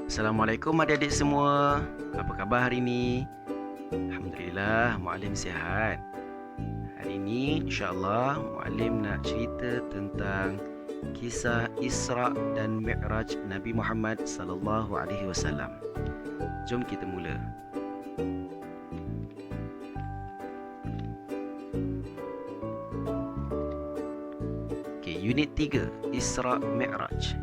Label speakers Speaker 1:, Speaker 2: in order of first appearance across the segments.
Speaker 1: Assalamualaikum adik-adik semua. Apa khabar hari ini? Alhamdulillah, Muallim sihat. Hari ini insya-Allah Muallim nak cerita tentang kisah Isra dan Mi'raj Nabi Muhammad sallallahu alaihi wasallam. Jom kita mula. Okey, unit 3, Isra Mi'raj.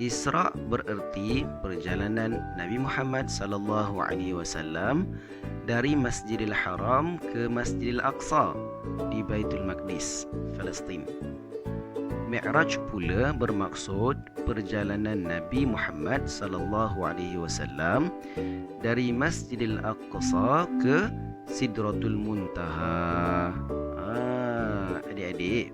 Speaker 1: Isra bererti perjalanan Nabi Muhammad sallallahu alaihi wasallam dari Masjidil Haram ke Masjidil Aqsa di Baitul Maqdis, Palestin. Mi'raj pula bermaksud perjalanan Nabi Muhammad sallallahu alaihi wasallam dari Masjidil Aqsa ke Sidratul Muntaha. Adik-adik,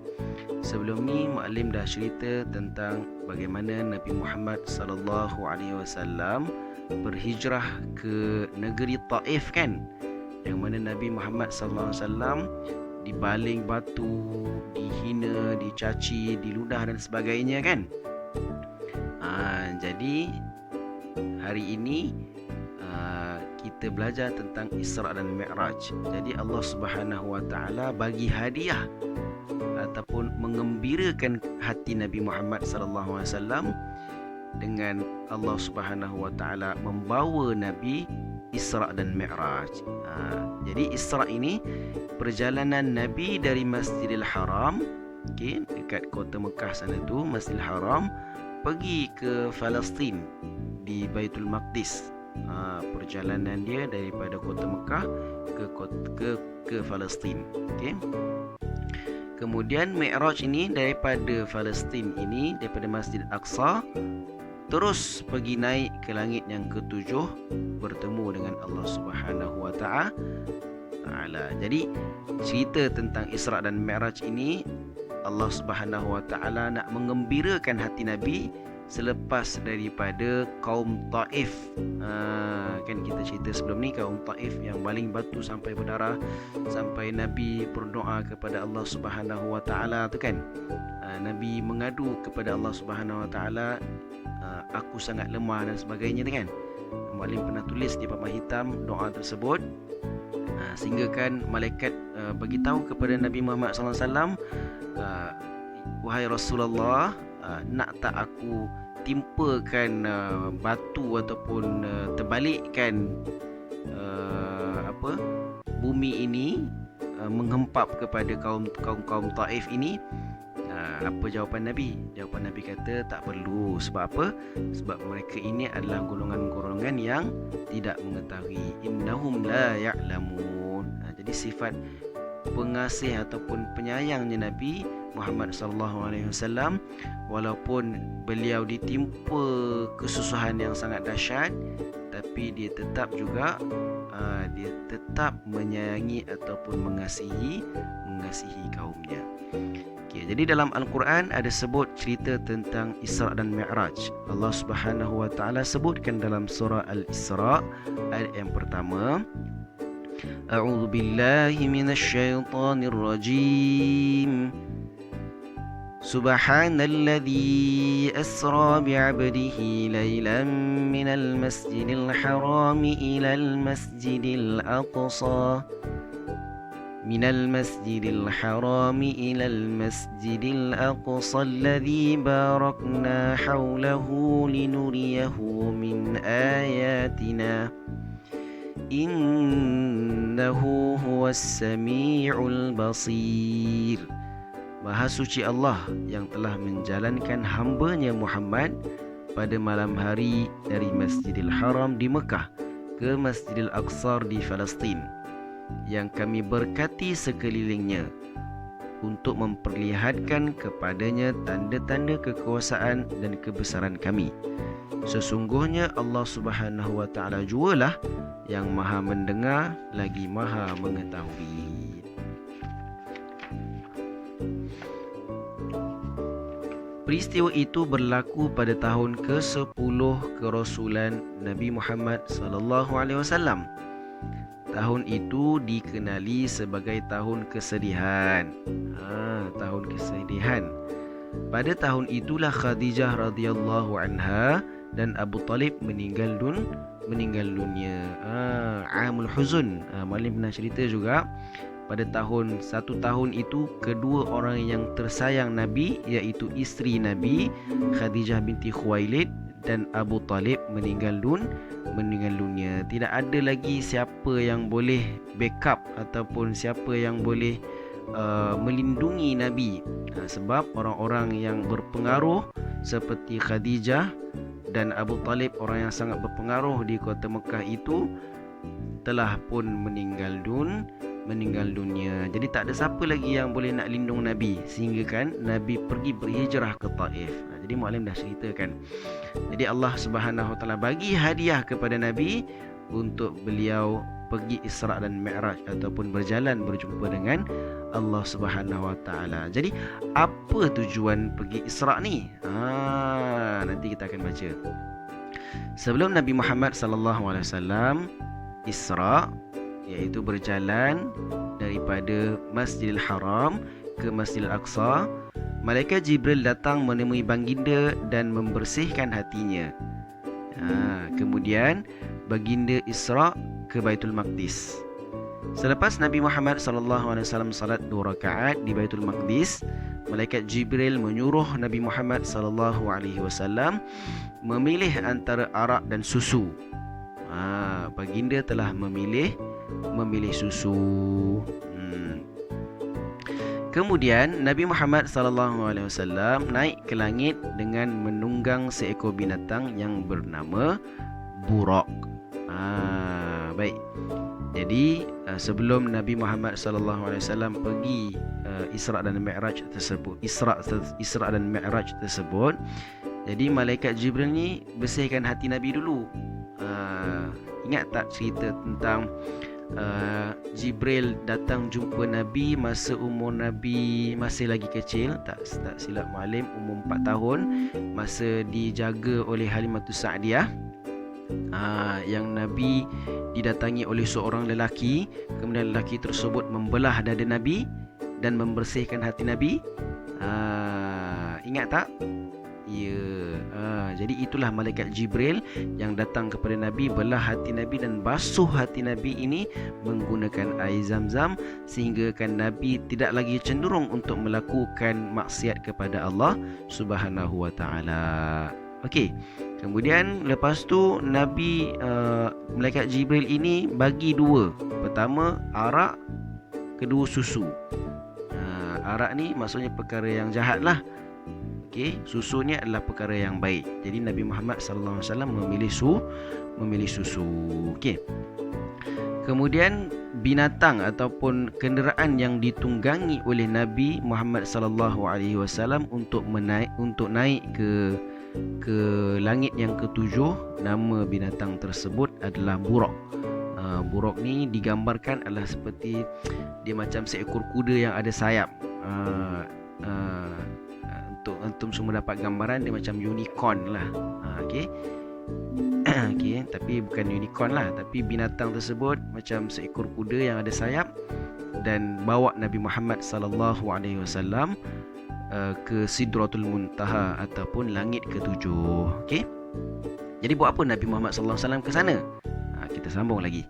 Speaker 1: sebelum ni Muallim dah cerita tentang bagaimana Nabi Muhammad sallallahu alaihi wasallam berhijrah ke negeri Taif kan, yang mana Nabi Muhammad sallallahu alaihi wasallam dibaling batu, dihina, dicaci, diludah dan sebagainya kan. Jadi hari ini kita belajar tentang Isra dan Mi'raj. Jadi Allah Subhanahu Wa Taala bagi hadiah ataupun mengembirakan hati Nabi Muhammad sallallahu alaihi wasallam dengan Allah Subhanahu Wa Taala membawa Nabi Isra dan Mi'raj. Jadi Isra ini perjalanan Nabi dari Masjidil Haram, okay, dekat kota Mekah sana tu, Masjidil Haram, pergi ke Palestin di Baitul Maqdis. Perjalanan dia daripada kota Mekah ke Palestin. Okay. Kemudian Mi'raj ini daripada Palestin ini, daripada Masjid Aqsa, terus pergi naik ke langit yang ketujuh, bertemu dengan Allah Subhanahu Wa Taala. Jadi cerita tentang Isra dan Mi'raj ini, Allah Subhanahu Wa Taala nak mengembirakan hati Nabi selepas daripada kaum Taif. Kan kita cerita sebelum ni, kaum Taif yang baling batu sampai berdarah, sampai Nabi berdoa kepada Allah Subhanahu Wa Taala tu kan. Nabi mengadu kepada Allah Subhanahu Wa Taala, aku sangat lemah dan sebagainya tu kan. Muallim pernah tulis di papan hitam doa tersebut, sehingga kan malaikat bagi tahu kepada Nabi Muhammad sallallahu alaihi wasallam, wahai Rasulullah, nak tak aku timpakan batu ataupun terbalikkan bumi ini, menghempap kepada kaum Taif ini. Apa jawapan Nabi? Jawapan Nabi kata tak perlu. Sebab apa? Sebab mereka ini adalah golongan-golongan yang tidak mengetahui. Innahum la ya'lamun. Jadi sifat pengasih ataupun penyayangnya Nabi Muhammad sallallahu alaihi wasallam, walaupun beliau ditimpa kesusahan yang sangat dahsyat, tapi dia tetap juga menyayangi ataupun mengasihi kaumnya. Okay, jadi dalam Al-Quran ada sebut cerita tentang Isra dan Mi'raj. Allah Subhanahu Wa Taala sebutkan dalam surah Al-Isra ayat yang pertama, A'udzu billahi minasy syaithanir rajim. Subhanalladzi asra bi'abdihi lailan minal masjidil harami ilal masjidil aqsa. من المسجد الحرام إلى المسجد الأقصى الذي باركنا حوله لنريه من آياتنا إنه هو السميع البصير. Maha suci Allah yang telah menjalankan hamba-Nya Muhammad pada malam hari dari Masjidil Haram di Mekah ke Masjidil Aqsa di Palestin, yang kami berkati sekelilingnya untuk memperlihatkan kepadanya tanda-tanda kekuasaan dan kebesaran kami. Sesungguhnya Allah Subhanahu Wa Taala jualah yang maha mendengar lagi maha mengetahui. Peristiwa itu berlaku pada tahun ke-10 kerasulan Nabi Muhammad sallallahu alaihi wasallam. Tahun itu dikenali sebagai tahun kesedihan. Tahun kesedihan. Pada tahun itulah Khadijah radhiyallahu anha dan Abu Talib meninggal dunia. Amul Huzun. Malim pernah cerita juga pada satu tahun itu kedua orang yang tersayang Nabi, iaitu isteri Nabi Khadijah binti Khuwailid dan Abu Talib meninggal dunia. Tidak ada lagi siapa yang boleh backup ataupun siapa yang boleh melindungi Nabi, sebab orang-orang yang berpengaruh seperti Khadijah dan Abu Talib, orang yang sangat berpengaruh di kota Mekah itu telah pun meninggal dunia. Jadi tak ada siapa lagi yang boleh nak lindung Nabi, sehingga kan Nabi pergi berhijrah ke Taif. Jadi Mu'alim dah ceritakan. Jadi Allah Subhanahu Wa Taala bagi hadiah kepada Nabi untuk beliau pergi Isra' dan Mi'raj ataupun berjalan berjumpa dengan Allah Subhanahu Wa Taala. Jadi apa tujuan pergi Isra' ni? Nanti kita akan baca. Sebelum Nabi Muhammad sallallahu alaihi wasallam Isra', iaitu berjalan daripada Masjidil Haram ke Masjidil Aqsa, malaikat Jibril datang menemui baginda dan membersihkan hatinya. Kemudian baginda Isra' ke Baitul Maqdis. Selepas Nabi Muhammad sallallahu alaihi wasallam salat 2 rakaat di Baitul Maqdis, malaikat Jibril menyuruh Nabi Muhammad sallallahu alaihi wasallam memilih antara arak dan susu. Baginda telah memilih susu. Kemudian Nabi Muhammad sallallahu alaihi wasallam naik ke langit dengan menunggang seekor binatang yang bernama Buraq. Baik. Jadi sebelum Nabi Muhammad sallallahu alaihi wasallam pergi Isra' dan Mi'raj tersebut, Isra' dan Mi'raj tersebut, jadi malaikat Jibril ni bersihkan hati Nabi dulu. Ingat tak cerita tentang Jibril datang jumpa Nabi masa umur Nabi masih lagi kecil, tak silap Mu'alim umur 4 tahun, masa dijaga oleh Halimatus Sa'diyah, yang Nabi didatangi oleh seorang lelaki, kemudian lelaki tersebut membelah dada Nabi dan membersihkan hati Nabi. Ingat tak? Ya. Jadi itulah malaikat Jibril yang datang kepada Nabi, belah hati Nabi dan basuh hati Nabi ini menggunakan air Zam-Zam, sehingga kan Nabi tidak lagi cenderung untuk melakukan maksiat kepada Allah Subhanahu Wa Taala. Okey. Kemudian lepas tu Nabi malaikat Jibril ini bagi 2. Pertama arak, kedua susu. Arak ni maksudnya perkara yang jahat lah. Okey, susu ni adalah perkara yang baik. Jadi Nabi Muhammad sallallahu alaihi wasallam memilih susu. Okey. Kemudian binatang ataupun kenderaan yang ditunggangi oleh Nabi Muhammad sallallahu alaihi wasallam untuk naik ke langit yang ketujuh, nama binatang tersebut adalah Buraq. Buraq ni digambarkan adalah seperti dia macam seekor kuda yang ada sayap. Untuk antum semua dapat gambaran, dia macam unicorn lah. Okey. Okey, tapi bukan unicorn lah, tapi binatang tersebut macam seekor kuda yang ada sayap dan bawa Nabi Muhammad sallallahu alaihi wasallam ke Sidratul Muntaha ataupun langit ketujuh. Okey. Jadi buat apa Nabi Muhammad sallallahu alaihi wasallam ke sana? Kita sambung lagi.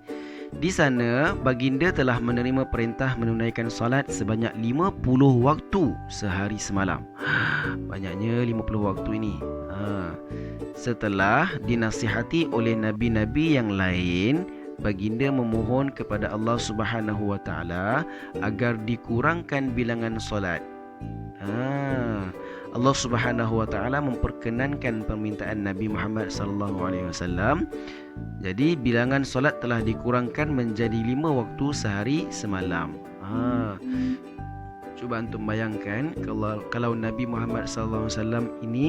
Speaker 1: Di sana baginda telah menerima perintah menunaikan salat sebanyak 50 waktu sehari semalam. Banyaknya 50 waktu ini. Setelah dinasihati oleh nabi-nabi yang lain, baginda memohon kepada Allah Subhanahu Wa Taala agar dikurangkan bilangan solat. Allah Subhanahu Wa Taala memperkenankan permintaan Nabi Muhammad sallallahu alaihi wasallam. Jadi bilangan solat telah dikurangkan menjadi 5 waktu sehari semalam. Cuba antum bayangkan kalau Nabi Muhammad sallallahu alaihi wasallam ini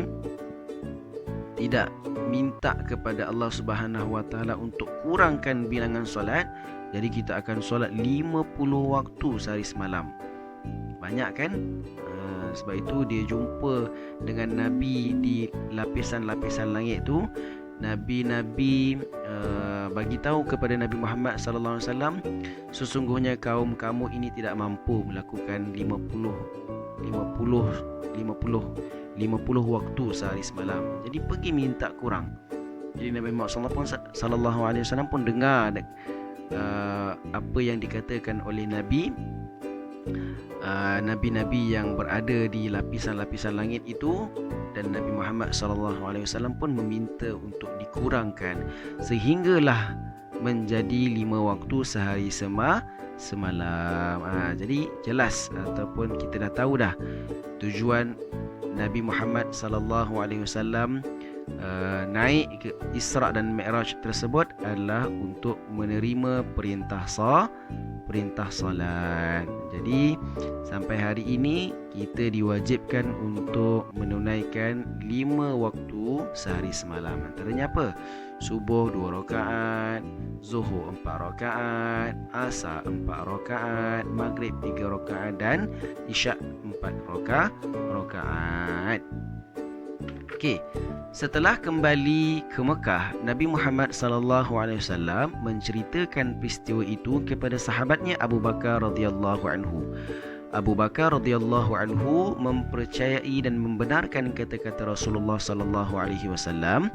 Speaker 1: tidak minta kepada Allah Subhanahu Wa Taala untuk kurangkan bilangan solat, jadi kita akan solat 50 waktu sehari semalam. Banyak kan? Sebab itu dia jumpa dengan Nabi di lapisan-lapisan langit tu. Nabi-Nabi bagi tahu kepada Nabi Muhammad sallallahu alaihi wasallam, sesungguhnya kaum kamu ini tidak mampu melakukan 50 50 waktu sehari semalam. Jadi pergi minta kurang. Jadi Nabi Muhammad sallallahu alaihi wasallam pun dengar apa yang dikatakan oleh Nabi-Nabi yang berada di lapisan-lapisan langit itu, dan Nabi Muhammad sallallahu alaihi wasallam pun meminta untuk dikurangkan sehinggalah menjadi 5 waktu sehari semalam. Jadi jelas ataupun kita dah tahu dah tujuan Nabi Muhammad sallallahu alaihi wasallam naik ke Isra' dan Mi'raj tersebut adalah untuk menerima perintah salat. Jadi sampai hari ini kita diwajibkan untuk menunaikan 5 waktu sehari semalam. Antaranya apa? Subuh 2 rakaat, Zuhur 4 rakaat, Asar 4 rakaat, Maghrib 3 rakaat dan Isyak 4 rakaat. Okey. Setelah kembali ke Mekah, Nabi Muhammad sallallahu alaihi wasallam menceritakan peristiwa itu kepada sahabatnya Abu Bakar radhiyallahu anhu. Abu Bakar radhiyallahu anhu mempercayai dan membenarkan kata-kata Rasulullah sallallahu alaihi wasallam.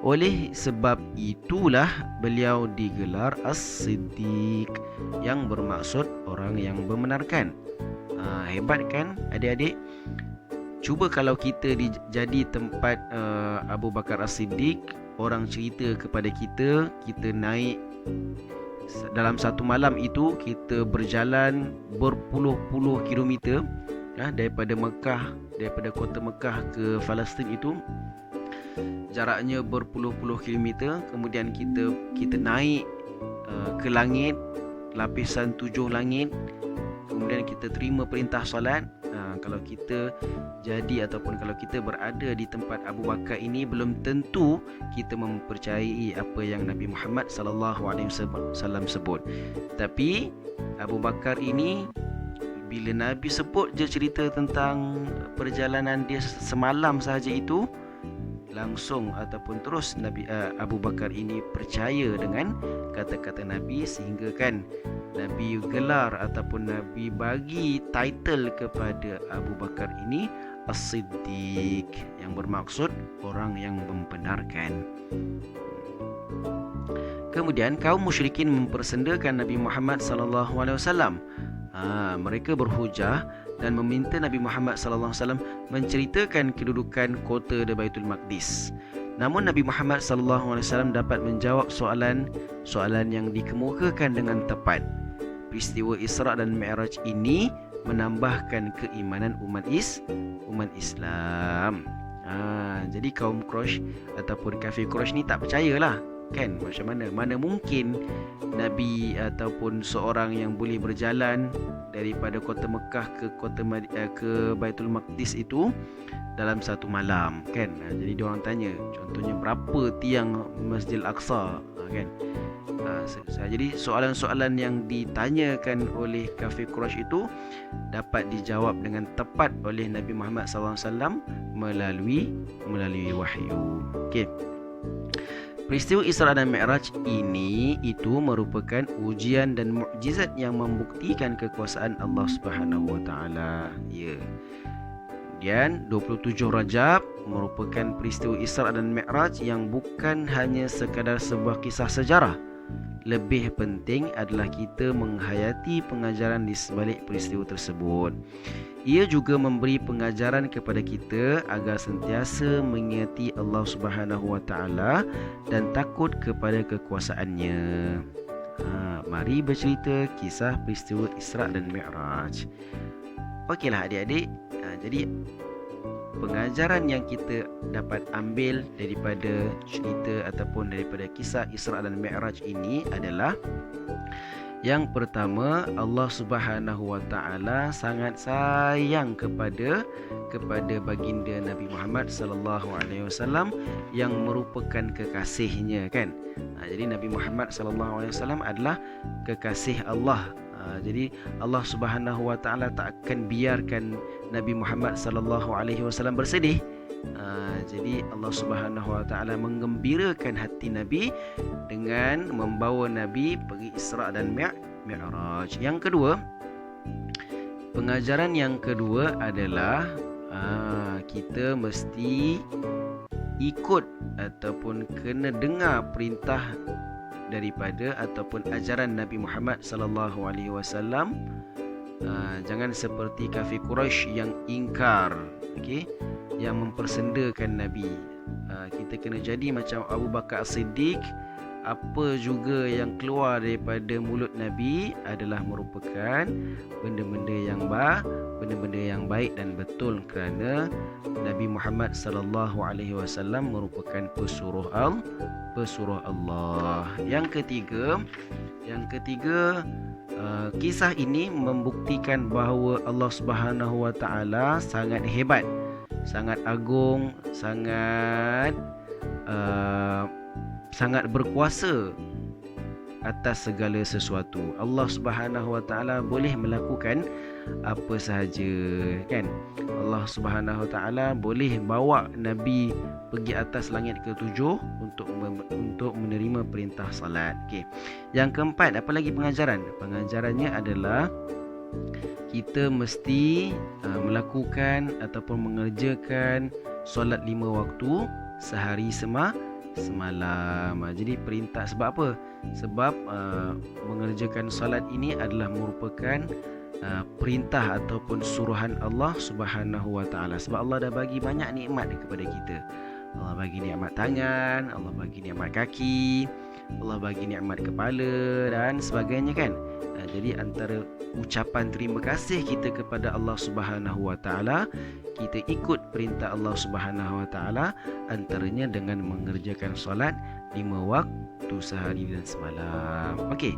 Speaker 1: Oleh sebab itulah beliau digelar As-Siddiq, yang bermaksud orang yang membenarkan. Hebat kan adik-adik? Cuba kalau kita jadi tempat Abu Bakar As-Siddiq, orang cerita kepada kita, kita naik dalam satu malam itu, kita berjalan berpuluh-puluh kilometer daripada kota Mekah ke Palestin itu, jaraknya berpuluh-puluh kilometer. Kemudian kita naik ke langit, lapisan 7 langit. Kemudian kita terima perintah solat. Kalau kita jadi ataupun kalau kita berada di tempat Abu Bakar ini, belum tentu kita mempercayai apa yang Nabi Muhammad sallallahu alaihi wasallam sebut. Tapi Abu Bakar ini, bila Nabi sebut je cerita tentang perjalanan dia semalam sahaja itu, langsung ataupun terus Abu Bakar ini percaya dengan kata-kata Nabi, sehingga kan Nabi gelar ataupun Nabi bagi title kepada Abu Bakar ini As-Siddiq, yang bermaksud orang yang membenarkan. Kemudian kaum musyrikin mempersendakan Nabi Muhammad sallallahu alaihi wasallam. Mereka berhujah dan meminta Nabi Muhammad sallallahu alaihi wasallam menceritakan kedudukan kota Baitul Maqdis. Namun Nabi Muhammad sallallahu alaihi wasallam dapat menjawab soalan yang dikemukakan dengan tepat. Peristiwa Isra' dan Mi'raj ini menambahkan keimanan umat Islam. Jadi kaum Quraisy ataupun kafir Quraisy ni tak percayalah, kan? Macam mana mungkin Nabi ataupun seorang yang boleh berjalan daripada kota Mekah ke Baitul Maqdis itu dalam satu malam, kan? Jadi diorang tanya, contohnya berapa tiang Masjidil Aqsa, kan? Jadi soalan-soalan yang ditanyakan oleh kafir Quraisy itu dapat dijawab dengan tepat oleh Nabi Muhammad SAW melalui wahyu. Okey. Peristiwa Isra' dan Mi'raj itu merupakan ujian dan mukjizat yang membuktikan kekuasaan Allah Subhanahu Wa Taala. Ya. Kemudian 27 Rajab merupakan peristiwa Isra' dan Mi'raj yang bukan hanya sekadar sebuah kisah sejarah. Lebih penting adalah kita menghayati pengajaran di sebalik peristiwa tersebut. Ia juga memberi pengajaran kepada kita agar sentiasa mengingati Allah Subhanahu Wa Taala dan takut kepada kekuasaannya. Mari bercerita kisah peristiwa Isra' dan Mi'raj. Okeylah adik-adik. Jadi pengajaran yang kita dapat ambil daripada cerita ataupun daripada kisah Isra' dan Mi'raj ini adalah, yang pertama, Allah Subhanahu Wa Taala sangat sayang kepada baginda Nabi Muhammad sallallahu alaihi wasallam yang merupakan kekasihnya, kan? Jadi Nabi Muhammad sallallahu alaihi wasallam adalah kekasih Allah. Jadi Allah Subhanahu Wa Taala tak akan biarkan Nabi Muhammad sallallahu alaihi wasallam bersedih. Jadi Allah Subhanahu Wa Taala menggembirakan hati Nabi dengan membawa Nabi pergi Isra' dan Mi'raj. Yang kedua, pengajaran yang kedua adalah kita mesti ikut ataupun kena dengar perintah daripada ataupun ajaran Nabi Muhammad sallallahu alaihi wasallam. Jangan seperti kafir Quraisy yang ingkar, okey, yang mempersendakan Nabi. Kita kena jadi macam Abu Bakar As-Siddiq. Apa juga yang keluar daripada mulut Nabi adalah merupakan benda-benda yang baik dan betul, kerana Nabi Muhammad sallallahu alaihi wasallam merupakan pesuruh Allah. Yang ketiga, kisah ini membuktikan bahawa Allah Subhanahu wa taala sangat hebat, sangat agung, sangat berkuasa atas segala sesuatu. Allah Subhanahu wa taala boleh melakukan apa sahaja, kan? Allah Subhanahu wa taala boleh bawa Nabi pergi atas langit ke-7 untuk menerima perintah salat. Okey. Yang keempat, apa lagi pengajaran? Pengajarannya adalah kita mesti melakukan ataupun mengerjakan solat 5 waktu sehari semalam. Jadi perintah, sebab apa? Sebab mengerjakan solat ini adalah merupakan perintah ataupun suruhan Allah Subhanahu wa taala. Sebab Allah dah bagi banyak nikmat kepada kita. Allah bagi nikmat tangan, Allah bagi nikmat kaki, Allah bagi nikmat kepala dan sebagainya, kan? Jadi antara ucapan terima kasih kita kepada Allah Subhanahu wa taala, kita ikut perintah Allah Subhanahu wa taala, antaranya dengan mengerjakan solat 5 waktu sehari dan semalam. Okey.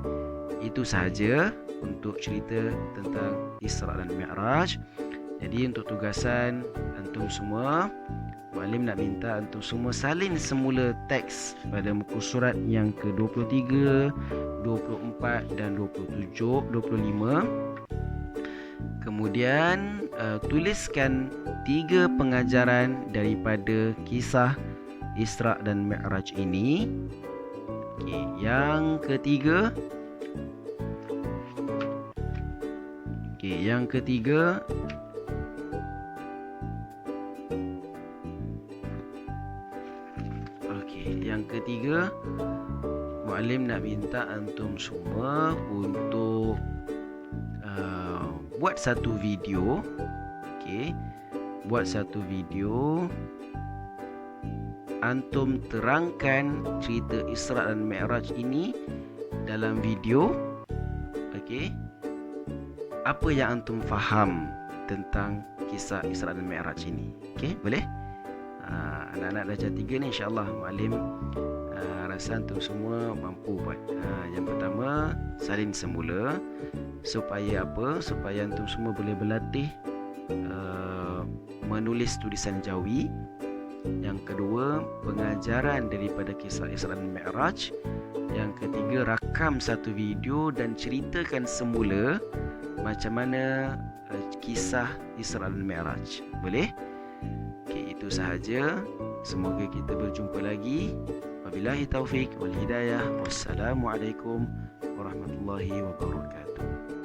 Speaker 1: Itu sahaja untuk cerita tentang Isra dan Mi'raj. Jadi untuk tugasan antum semua, Muallim nak minta antum semua salin semula teks pada muka surat yang ke-23, 24 dan 27, 25. Kemudian tuliskan 3 pengajaran daripada kisah Isra dan Mi'raj ini. Okey, yang ketiga, Muallim nak minta antum semua untuk buat satu video. Okey, buat satu video, antum terangkan cerita Isra dan Mi'raj ini dalam video. Okey, apa yang antum faham tentang kisah Isra dan Mi'raj ini? Okey, boleh? Anak-anak darjah 3 ni insya-Allah Muallim rasa antum semua mampu buat. Yang pertama, salin semula supaya apa? Supaya antum semua boleh berlatih menulis tulisan jawi. Yang kedua, pengajaran daripada kisah Isra dan Mi'raj. Yang ketiga, rakam satu video dan ceritakan semula macam mana kisah Isra dan Mi'raj. Boleh? Okey, itu sahaja. Semoga kita berjumpa lagi. Wabillahi taufik wal hidayah. Wassalamualaikum warahmatullahi wabarakatuh.